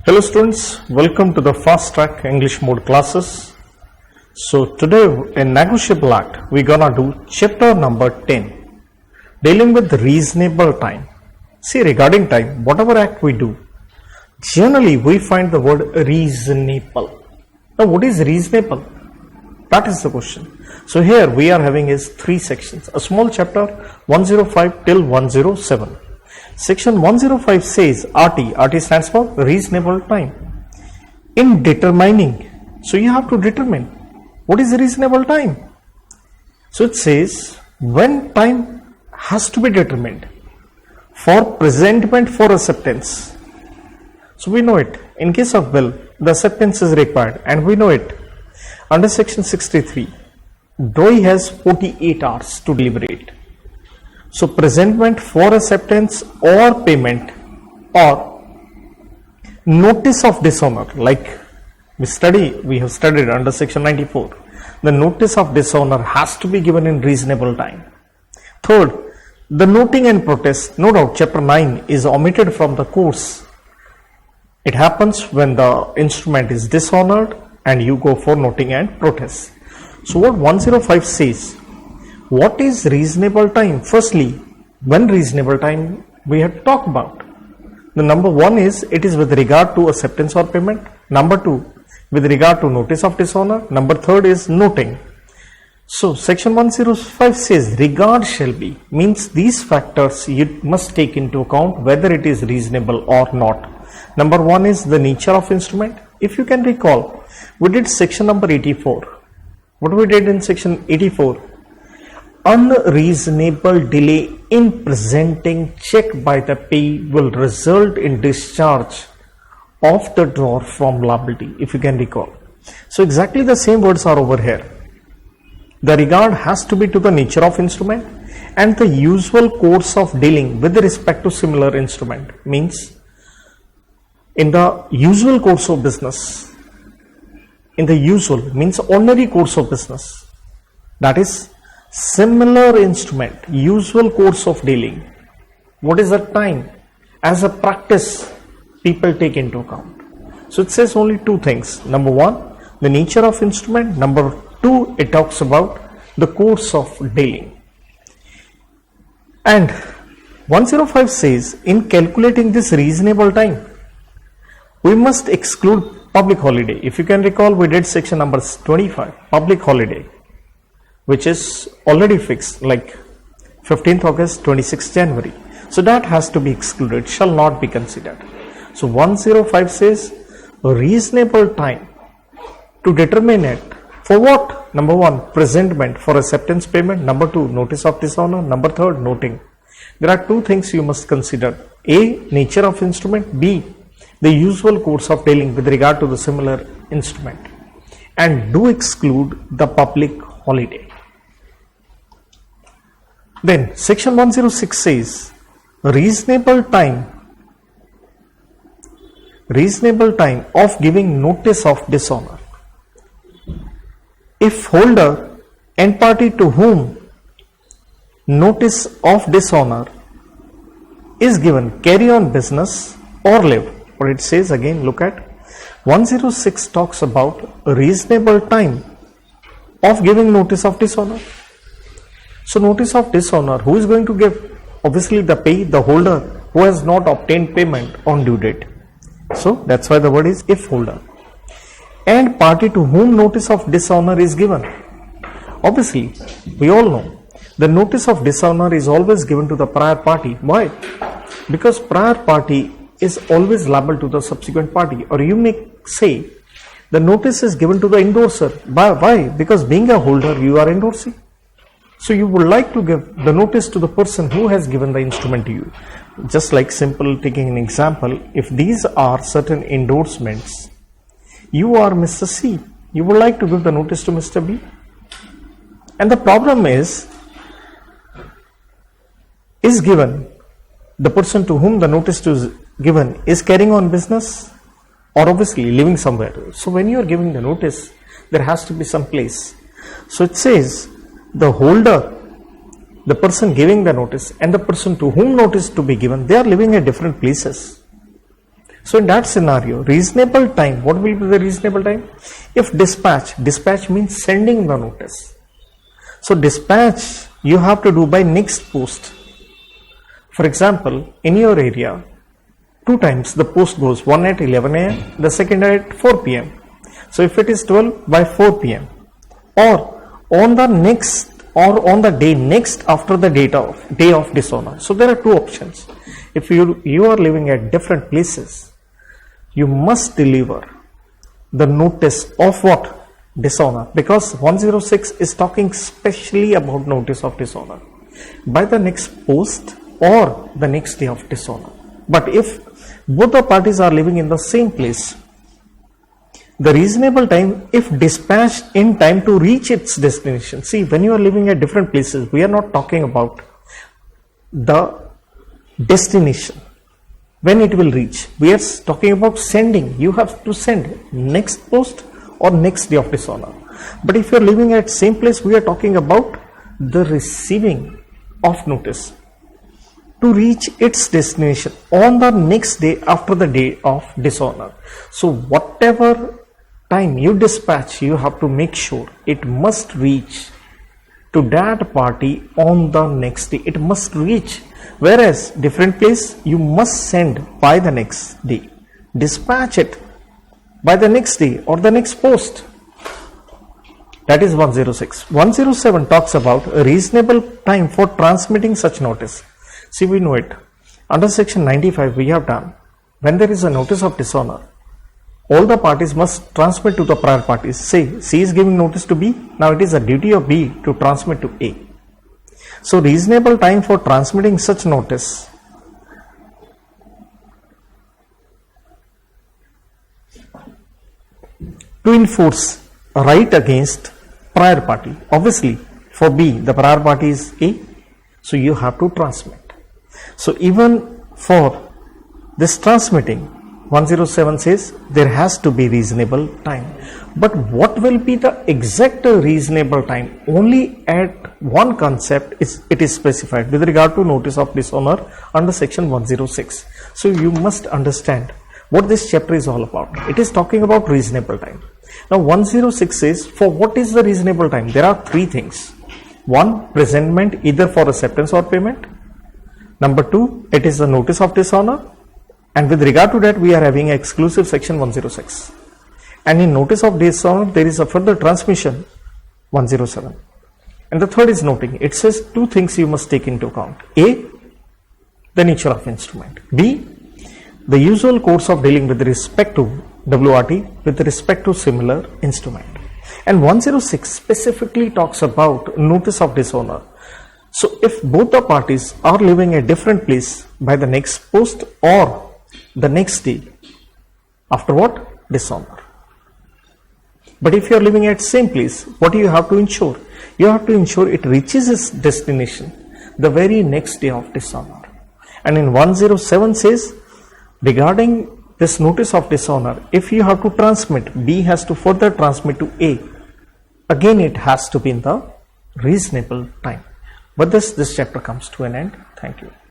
Hello students, welcome to the Fast Track English Mode classes. So today in Negotiable Act, we're gonna do chapter number 10, dealing with reasonable time. See, regarding time, whatever act we do, generally we find the word reasonable. Now what is reasonable? That is the question. So here we are having is 3 sections, a small chapter 105 till 107. Section 105 says RT stands for reasonable time. In determining, so you have to determine what is reasonable time. So it says when time has to be determined for presentment for acceptance. So we know it. In case of bill, the acceptance is required and we know it. Under section 63, DOI has 48 hours to deliberate. So presentment for acceptance or payment or notice of dishonor, like we have studied under section 94. The notice of dishonor has to be given in reasonable time. Third, the noting and protest, no doubt chapter 9 is omitted from the course. It happens when the instrument is dishonored and you go for noting and protest. So what 105 says, what is reasonable time? Firstly, when reasonable time we have to talk about. The number 1 is, it is with regard to acceptance or payment. Number 2, with regard to notice of dishonor. Number 3 is noting. So section 105 says regard shall be, means these factors you must take into account whether it is reasonable or not. Number 1 is the nature of instrument. If you can recall, we did section number 84. What we did in section 84? Unreasonable delay in presenting check by the payee will result in discharge of the drawer from liability, if you can recall. So exactly the same words are over here. The regard has to be to the nature of instrument and the usual course of dealing with respect to similar instrument, means in the usual course of business. In the usual means ordinary course of business, that is similar instrument, usual course of dealing. What is the time? As a practice, people take into account. So it says only 2 things. Number 1, the nature of instrument. Number 2, it talks about the course of dealing. And 105 says, in calculating this reasonable time, we must exclude public holiday. If you can recall, we did section number 25, public holiday, which is already fixed, like 15th August, 26th January. So that has to be excluded, shall not be considered. So 105 says reasonable time to determine it. For what? Number 1, presentment for acceptance payment. Number 2, notice of dishonor. Number 3, noting. There are 2 things you must consider. A, nature of instrument. B, the usual course of dealing with regard to the similar instrument. And do exclude the public holiday. Then section 106 says reasonable time of giving notice of dishonor. If holder and party to whom notice of dishonor is given carry on business or live. What it says again, look at 106 talks about reasonable time of giving notice of dishonor. So notice of dishonor, who is going to give? Obviously the payee, the holder who has not obtained payment on due date. So that's why the word is if holder. And party to whom notice of dishonor is given. Obviously, we all know the notice of dishonor is always given to the prior party. Why? Because prior party is always liable to the subsequent party. Or you may say the notice is given to the endorser. Why? Because being a holder, you are endorsing. So you would like to give the notice to the person who has given the instrument to you. Just like simple taking an example, if these are certain endorsements, you are Mr. C. You would like to give the notice to Mr. B. And the problem is given, the person to whom the notice is given is carrying on business or obviously living somewhere. So when you are giving the notice, there has to be some place. So it says the holder, the person giving the notice and the person to whom notice to be given, they are living at different places. So in that scenario, reasonable time, what will be the reasonable time? If dispatch means sending the notice. So dispatch you have to do by next post. For example, in your area, 2 times the post goes, one at 11 a.m., the second at 4 p.m. So if it is 12, by 4 p.m. or on the next or on the day next after the day of dishonor. So there are 2 options. If you are living at different places, you must deliver the notice of what? Dishonor, because 106 is talking specially about notice of dishonor by the next post or the next day of dishonor. But if both the parties are living in the same place, the reasonable time, if dispatched in time to reach its destination. See, when you are living at different places, we are not talking about the destination, when it will reach. We are talking about sending. You have to send next post or next day of dishonor. But if you are living at same place, we are talking about the receiving of notice to reach its destination on the next day after the day of dishonor. So whatever time you dispatch, you have to make sure it must reach to that party on the next day. It must reach. Whereas different place, you must send by the next day. Dispatch it by the next day or the next post. That is 106. 107 talks about a reasonable time for transmitting such notice. See, we know it. Under section 95 we have done, when there is a notice of dishonor, all the parties must transmit to the prior parties. Say C is giving notice to B, now it is a duty of B to transmit to A. So reasonable time for transmitting such notice to enforce a right against prior party. Obviously for B the prior party is A, so you have to transmit. So even for this transmitting, 107 says there has to be reasonable time. But what will be the exact reasonable time? Only at one concept it is specified with regard to notice of dishonor under section 106. So you must understand what this chapter is all about. It is talking about reasonable time. Now 106 says, for what is the reasonable time? There are 3 things. 1, presentment either for acceptance or payment. Number 2, it is the notice of dishonor. And with regard to that, we are having exclusive section 106. And in notice of dishonor, there is a further transmission, 107. And the third is noting. It says 2 things you must take into account. A, the nature of instrument. B, the usual course of dealing with respect to WRT with respect to similar instrument. And 106 specifically talks about notice of dishonor. So if both the parties are living at different place by the next post or the next day, after what? Dishonor. But if you are living at same place, what do you have to ensure? You have to ensure it reaches its destination the very next day of dishonor. And in 107 says, regarding this notice of dishonor, if you have to transmit, B has to further transmit to A. Again, it has to be in the reasonable time. But this chapter comes to an end. Thank you.